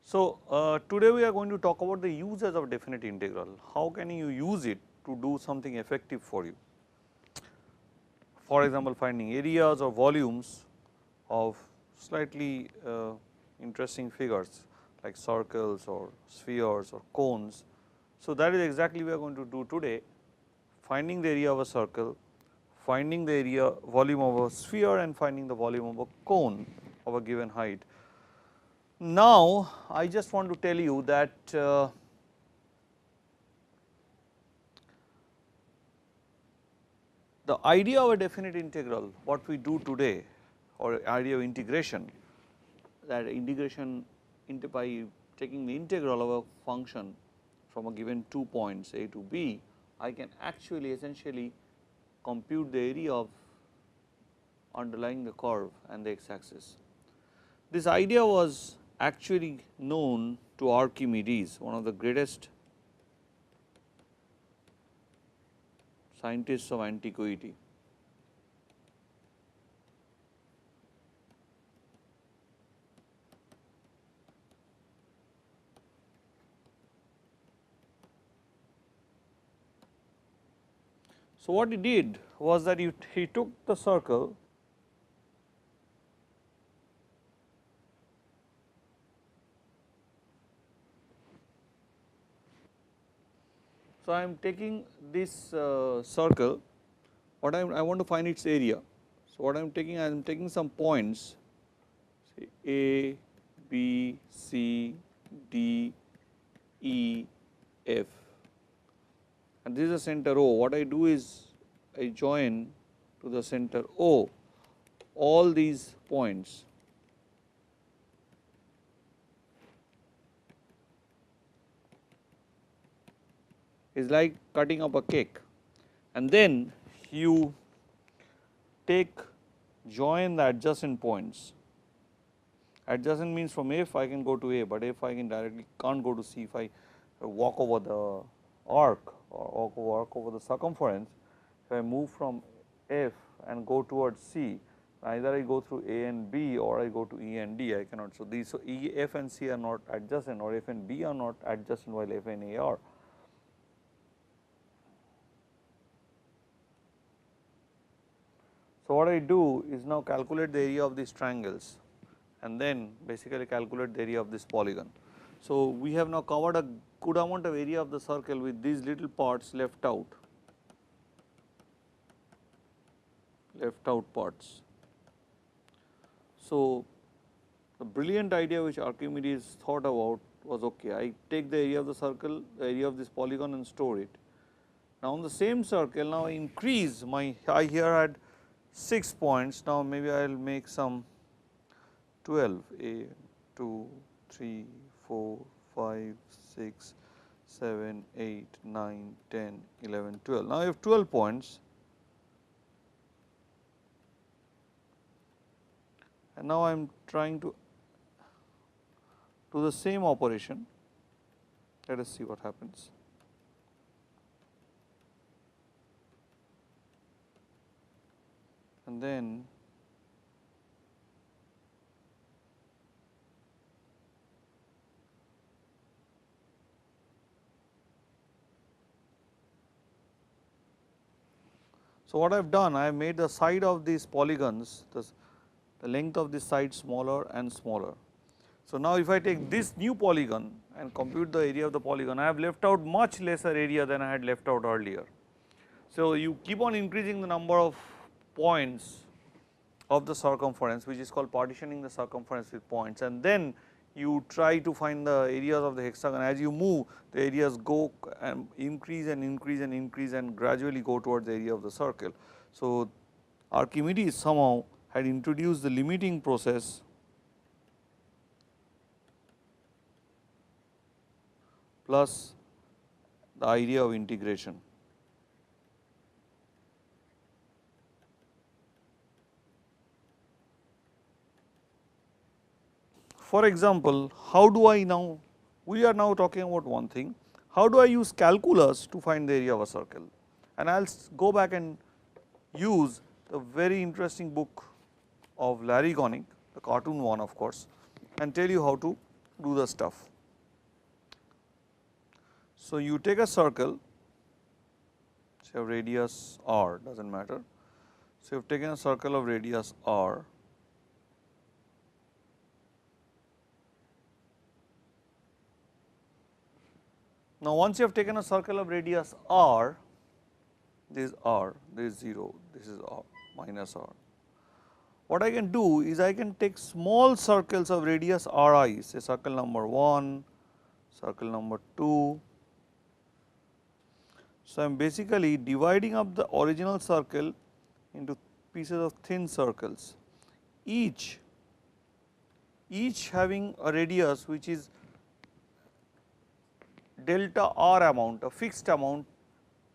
So, today we are going to talk about the uses of definite integral. How can you use it to do something effective for you? For example, finding areas or volumes of slightly interesting figures like circles or spheres or cones. So, that is exactly we are going to do today, finding the area of a circle, finding the area volume of a sphere and finding the volume of a cone of a given height. Now, I just want to tell you that the idea of a definite integral, what we do today, or idea of integration, that integration by taking the integral of a function from a given 2 points a to b, I can actually essentially compute the area of underlying the curve and the x axis. This idea was actually known to Archimedes, one of the greatest scientists of antiquity. So, what he did was that he took the circle So, I am taking this circle, what I want to find its area. So, what I am taking some points say A, B, C, D, E, F, and this is the center O. What I do is I join to the center O all these points. Is like cutting up a cake, and then you join the adjacent points. Adjacent means from F I can go to A, but F I can directly can't go to C. If I walk over the arc or walk over the circumference, if I move from F and go towards C, either I go through A and B or I go to E and D, I cannot. So, these E, F and C are not adjacent, or F and B are not adjacent, while F and A are. So, what I do is now calculate the area of these triangles and then basically calculate the area of this polygon. So, we have now covered a good amount of area of the circle with these little parts left out parts. So, the brilliant idea which Archimedes thought about was, okay, I take the area of the circle, the area of this polygon and store it. Now, on the same circle, now I increase I here had 6 points, now maybe I will make some 12, 2, 3, 4, 5, 6, 7, 8, 9, 10, 11, 12. Now, I have 12 points, and now I am trying to do the same operation. Let us see what happens. And then so, what I have done, I have made the side of these polygons, the length of this side smaller and smaller. So, now if I take this new polygon and compute the area of the polygon, I have left out much lesser area than I had left out earlier. So, you keep on increasing the number of points of the circumference, which is called partitioning the circumference with points, and then you try to find the areas of the hexagon. As you move, the areas go and increase and increase and increase and gradually go towards the area of the circle. So, Archimedes somehow had introduced the limiting process plus the idea of integration. For example, how do I now, we are now talking about one thing, how do I use calculus to find the area of a circle, and I will go back and use the very interesting book of Larry Connick, the cartoon one of course, and tell you how to do the stuff. So, you take a circle, say of radius r, does not matter. So, you have taken a circle of radius r, now once you have taken a circle of radius r, this is 0, this is r minus r. What I can do is I can take small circles of radius ri, say circle number 1, circle number 2. So, I am basically dividing up the original circle into pieces of thin circles, each having a radius which is delta r amount, a fixed amount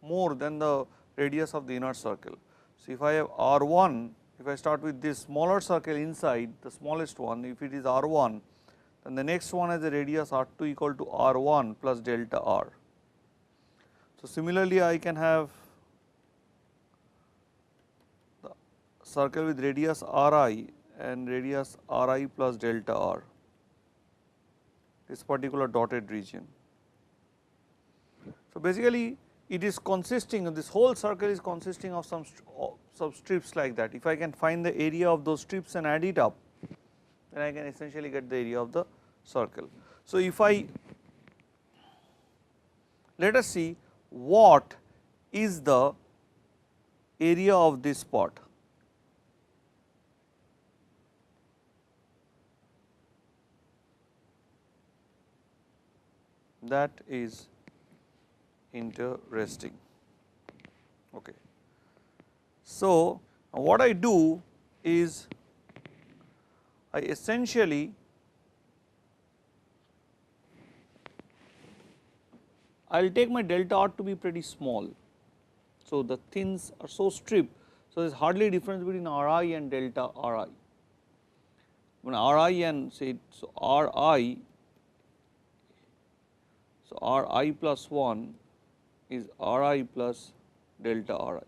more than the radius of the inner circle. So, if I have r1, if I start with this smaller circle inside, the smallest one, if it is r1, then the next one has a radius r2 equal to r1 plus delta r. So, similarly, I can have the circle with radius ri and radius ri plus delta r, this particular dotted region. So, basically it is consisting of, this whole circle is consisting of some strips like that. If I can find the area of those strips and add it up, then I can essentially get the area of the circle. So, if I, let us see what is the area of this spot. That is interesting. Okay. So, what I do is I essentially I will take my delta r to be pretty small. So, the thins are so stripped. So, there is hardly difference between ri and delta ri. When ri and say, so ri, so ri plus 1 is ri plus delta ri.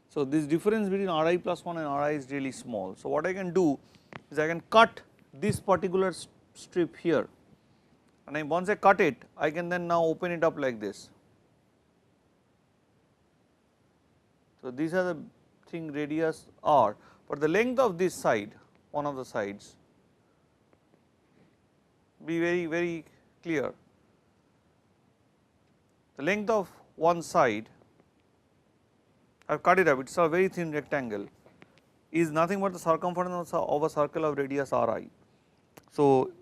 So, this difference between ri plus 1 and ri is really small. So, what I can do is I can cut this particular strip here, and once I cut it, I can then now open it up like this. So, these are the thing radius r, but the length of this side, one of the sides, be very clear. The length of one side, I have cut it up, it is a very thin rectangle, is nothing but the circumference of a circle of radius ri. So,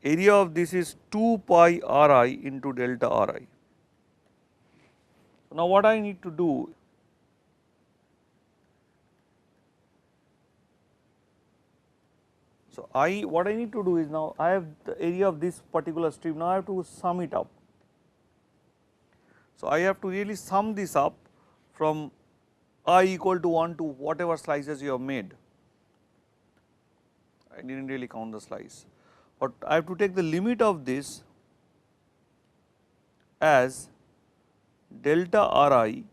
area of this is 2 pi ri into delta ri. So, now what I need to do, so what I need to do is, now I have the area of this particular strip, now I have to sum it up. So, I have to really sum this up from I equal to 1 to whatever slices you have made. I did not really count the slice, but I have to take the limit of this as delta ri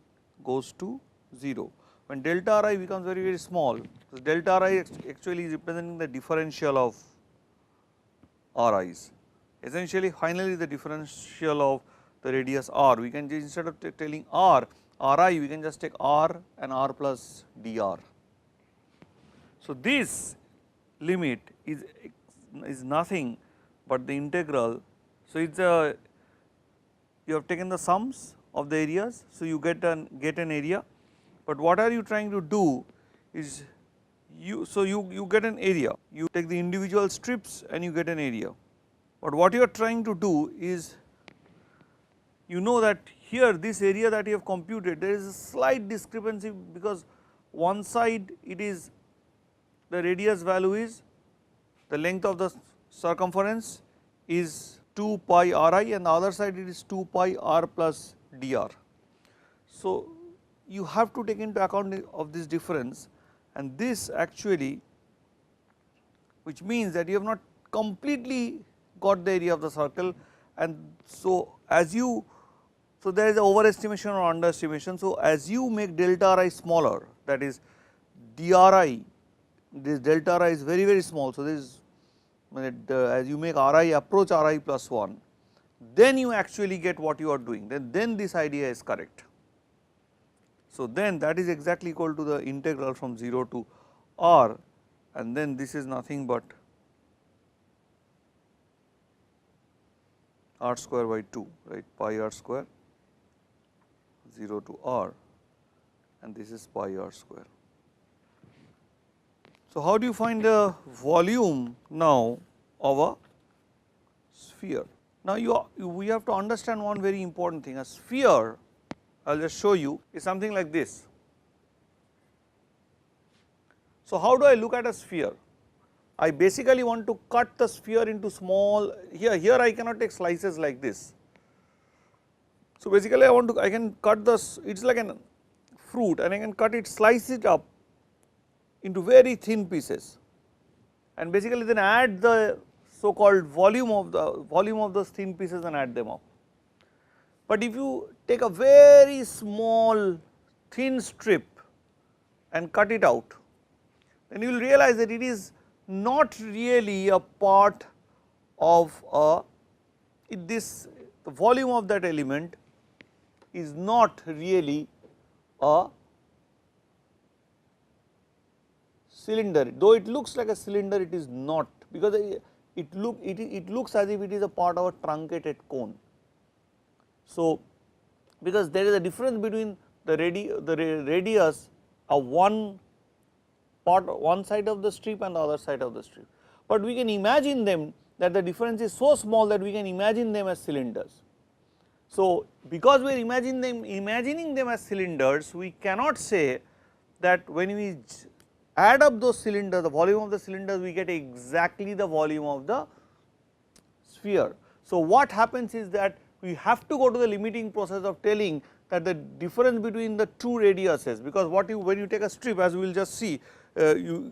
goes to 0. When delta ri becomes very small, so delta ri actually is representing the differential of ri's. Essentially, finally, the differential of the radius r, we can just, instead of telling ri, we can just take r and r plus dr. So, this limit is nothing but the integral. So, it is you have taken the sums of the areas. So, you get an area, but what are you trying to do is you get an area, you take the individual strips and you get an area, but what you are trying to do is, you know that here this area that you have computed, there is a slight discrepancy, because one side it is the radius value is, the length of the circumference is 2 pi ri, and the other side it is 2 pi r plus dr. So, you have to take into account of this difference, and this actually, which means that you have not completely got the area of the circle, and so as you, so there is a overestimation or underestimation. So, as you make delta r I smaller, that is dri, this delta r I is very small. So, this is as you make r I approach r I plus 1, then you actually get what you are doing, then this idea is correct. So, then that is exactly equal to the integral from 0 to r, and then this is nothing but r square by 2, right, pi r square 0 to r, and this is pi r square. So, how do you find the volume now of a sphere? Now, we have to understand one very important thing. A sphere, I will just show you, is something like this. So, how do I look at a sphere? I basically want to cut the sphere into small, here I cannot take slices like this. So, basically I can cut this, it is like a fruit, and I can cut it, slice it up into very thin pieces, and basically then add the so called volume of those thin pieces and add them up. But if you take a very small thin strip and cut it out, then you will realize that it is not really a part of the volume of that element is not really a cylinder, though it looks like a cylinder, it is not, because it looks as if it is a part of a truncated cone. So, because there is a difference between the radius of one side of the strip and the other side of the strip, but we can imagine them that the difference is so small that we can imagine them as cylinders. So, because we are imagining them as cylinders, we cannot say that when we add up those cylinders, the volume of the cylinders, we get exactly the volume of the sphere. So, what happens is that we have to go to the limiting process of telling that the difference between the two radiuses, because when you take a strip, as we will just see, there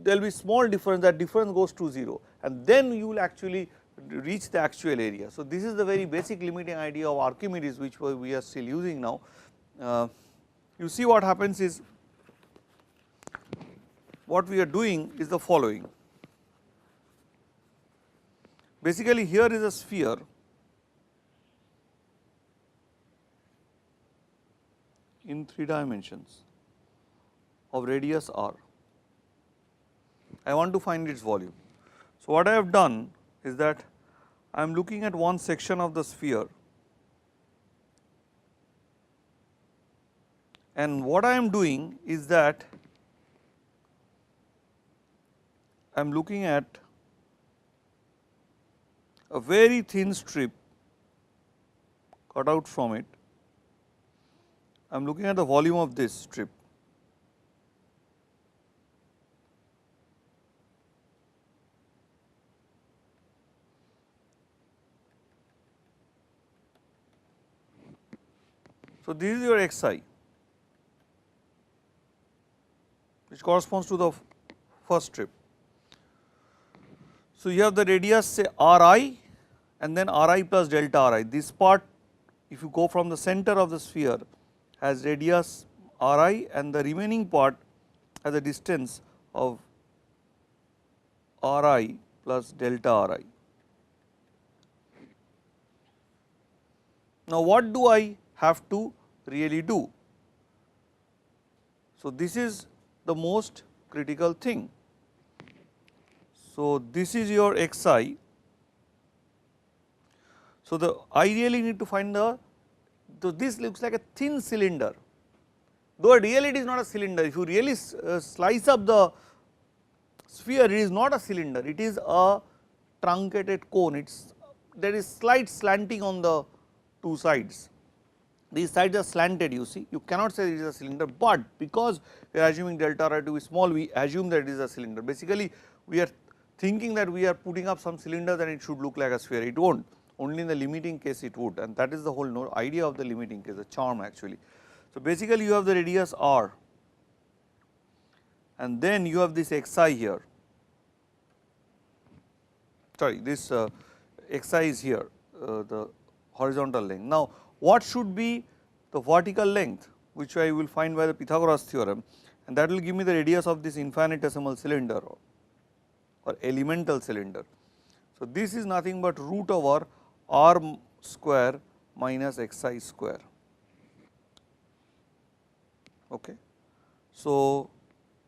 will be small difference, that difference goes to 0, and then you will actually reach the actual area. So, this is the very basic limiting idea of Archimedes, which we are still using now. You see what happens is, what we are doing is the following. Basically, here is a sphere in 3 dimensions of radius r. I want to find its volume. So, what I have done is that I am looking at one section of the sphere, and what I am doing is that I am looking at a very thin strip cut out from it. I am looking at the volume of this strip. So, this is your xi, which corresponds to the first strip. So, you have the radius say ri and then ri plus delta ri. This part, if you go from the center of the sphere, has radius ri, and the remaining part has a distance of ri plus delta ri. Now, what do I have to really do? So, this is the most critical thing. So, this is your xi. So, I really need to find so this looks like a thin cylinder, though really it is not a cylinder. If you really slice up the sphere, it is not a cylinder, it is a truncated cone. There is slight slanting on the two sides. These sides are slanted, you see, you cannot say it is a cylinder, but because we are assuming delta r to be small, we assume that it is a cylinder. Basically, we are thinking that we are putting up some cylinders and it should look like a sphere. It will not, only in the limiting case it would, and that is the whole idea of the limiting case, the charm actually. So, basically you have the radius r, and then you have this xi here, sorry, this xi is here. the horizontal length. Now, what should be the vertical length, which I will find by the Pythagoras theorem, and that will give me the radius of this infinitesimal cylinder or elemental cylinder. So, this is nothing but root over r square minus xi square. Okay. So,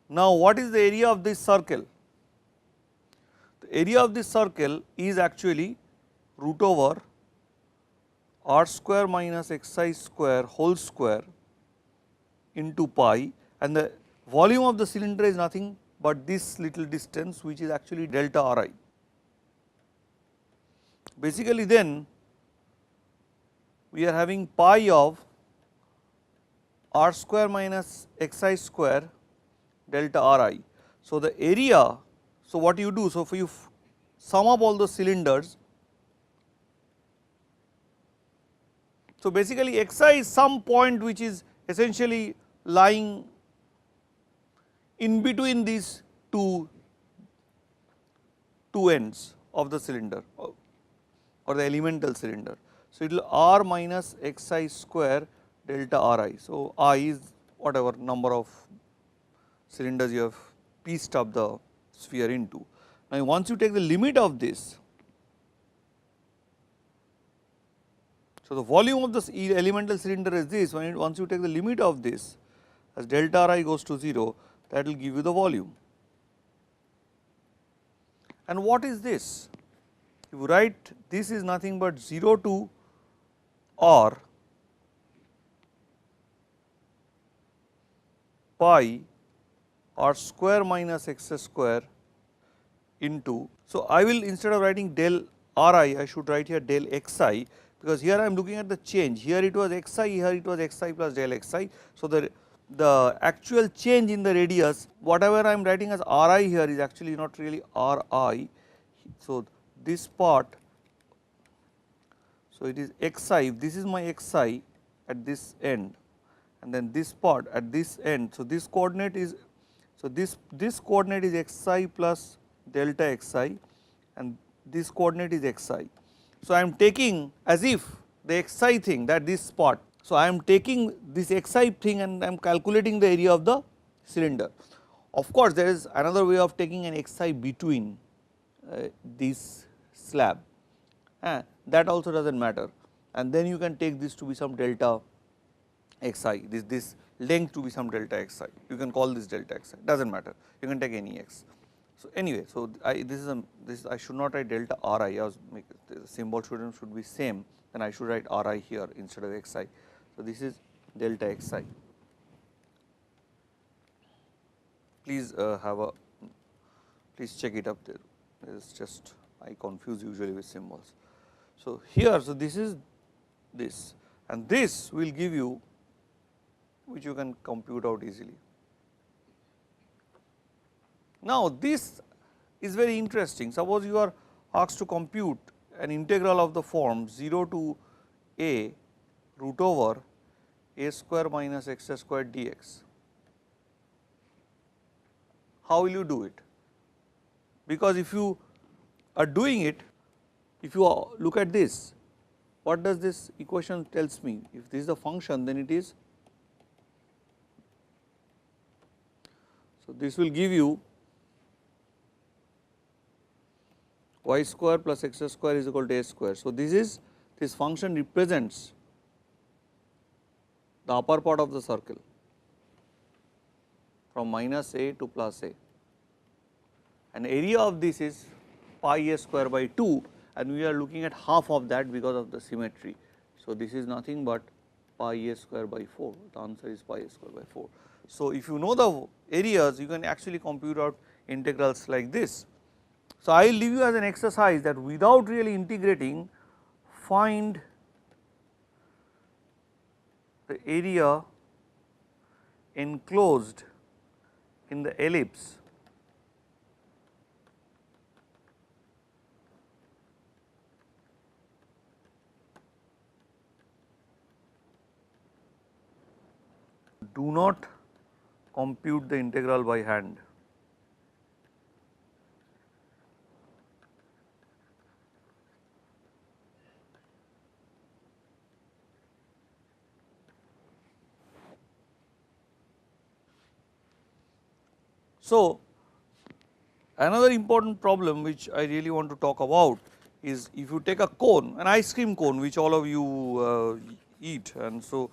now what is the area of this circle? The area of this circle is actually root over r square minus xi square whole square into pi, and the volume of the cylinder is nothing but this little distance, which is actually delta r I. Basically, then we are having pi of r square minus xi square delta r I. So, the area, so what you do, so if you sum up all the cylinders, so basically xi is some point which is essentially lying in between these two ends of the cylinder or the elemental cylinder. So, it will r minus xi square delta r I. So, I is whatever number of cylinders you have pieced up the sphere into. Now, once you take the limit of this, so the volume of this elemental cylinder is this, once you take the limit of this as delta r I goes to 0, that will give you the volume. And what is this? If you write, this is nothing but 0 to r pi r square minus x square into, so I will, instead of writing del r I should write here del x I, because here I am looking at the change, here it was x I, here it was x I plus del x I. So, the actual change in the radius, whatever I am writing as r I here is actually not really r I. So, this part, so it is x I, if this is my x I at this end, and then this part at this end. So, this coordinate is, so this coordinate is x I plus delta x I, and this coordinate is x I. So, I am taking as if the x I thing, that this part. So, I am taking this x I thing and I am calculating the area of the cylinder. Of course, there is another way of taking an x I between this slab, that also does not matter, and then you can take this to be some delta x I, this length to be some delta x I, you can call this delta x I, does not matter, you can take any x. So, anyway, so this I should not write delta r I, the symbol should be same, then I should write r I here instead of x I. So, this is delta x I. Please please check it up there. It is just, I confuse usually with symbols. So, here, so this is this, and this will give you, which you can compute out easily. Now, this is very interesting. Suppose you are asked to compute an integral of the form 0 to a root over a square minus x square dx. How will you do it? Because if you are doing it, if you look at this, what does this equation tells me? If this is the function, then it is, so this will give you y square plus x square is equal to a square. So, this function represents the upper part of the circle from minus a to plus a, and area of this is pi a square by 2, and we are looking at half of that because of the symmetry. So, this is nothing but pi a square by 4, the answer is pi a square by 4. So, if you know the areas, you can actually compute out integrals like this. So, I will leave you as an exercise that without really integrating, find the area enclosed in the ellipse do not compute the integral by hand. So, another important problem which I really want to talk about is if you take a cone, an ice cream cone which all of you eat, and so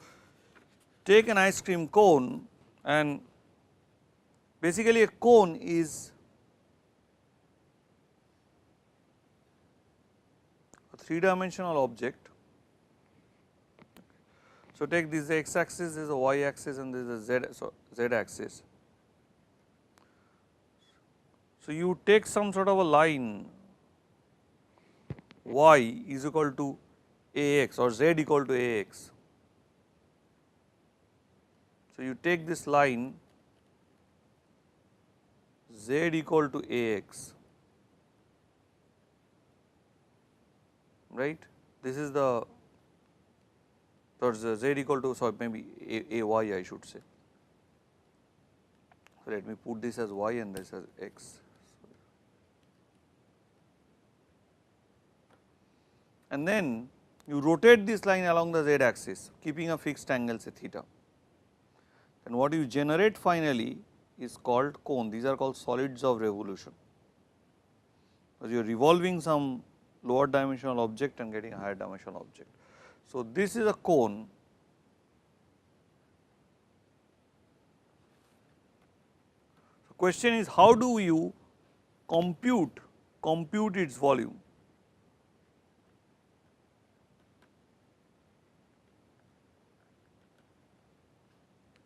take an ice cream cone, and basically a cone is a 3-dimensional object. So, take this x axis, this is a y axis and this is a z axis. So, you take some sort of a line y is equal to ax or z equal to ax. So, you take this line z equal to ax, right. This is the z equal to, sorry, maybe ay I should say. So, let me put this as y and this as x. And then you rotate this line along the z axis, keeping a fixed angle say theta. And what you generate finally is called cone. These are called solids of revolution, because you are revolving some lower dimensional object and getting a higher dimensional object. So, this is a cone. So, question is how do you compute its volume?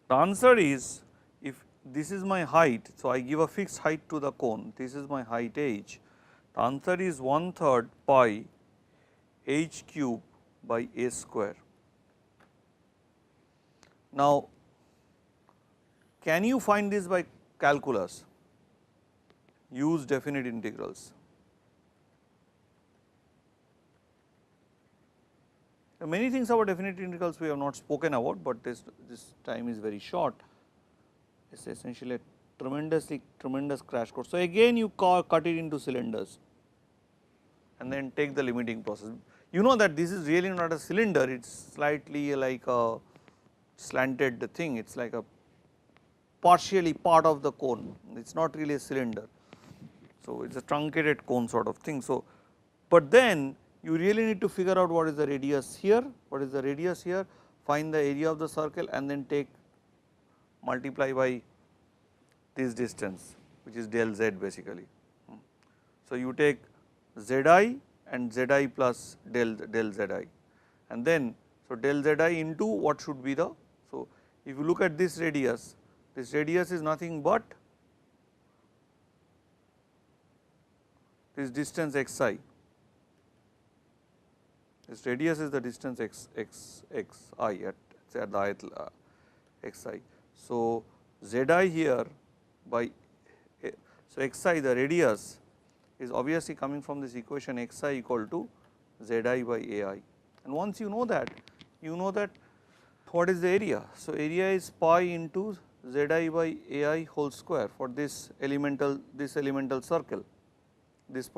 The answer is, if this is my height, so I give a fixed height to the cone, this is my height h, the answer is 1/3 pi h cube by a square. Now, can you find this by calculus? Use definite integrals. There are many things about definite integrals we have not spoken about, but this time is very short. It is essentially a tremendous crash course. So, again you cut it into cylinders and then take the limiting process. You know that this is really not a cylinder, it is slightly like a slanted thing, it is like a partially part of the cone, it is not really a cylinder. So, it is a truncated cone sort of thing. So, but then you really need to figure out what is the radius here, find the area of the circle and then take multiply by this distance which is del z basically. So, you take zi and zi plus del zi, and then so del zi into what should be the, so if you look at this radius is nothing but this distance xi. This radius is the distance xi at say at the xi. So, zi here by, so xi the radius is obviously coming from this equation xi equal to zi by ai, and once you know that what is the area. So, area is pi into zi by ai whole square for this elemental circle, this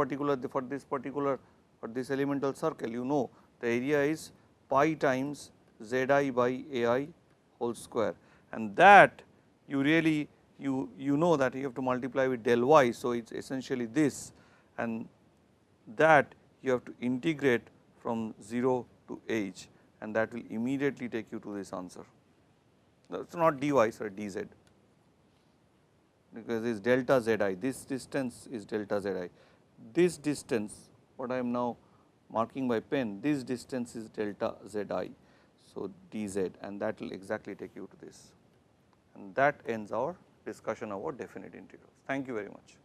elemental circle, you know the area is pi times zi by ai whole square, and that you really you know that you have to multiply with del y. So, it is essentially this, and that you have to integrate from 0 to h, and that will immediately take you to this answer. It is not dy, sorry, dz, because it is delta zi, this distance is delta zi, this distance what I am now marking by pen, this distance is delta zi, so dz, and that will exactly take you to this, and that ends our discussion about definite integrals. Thank you very much.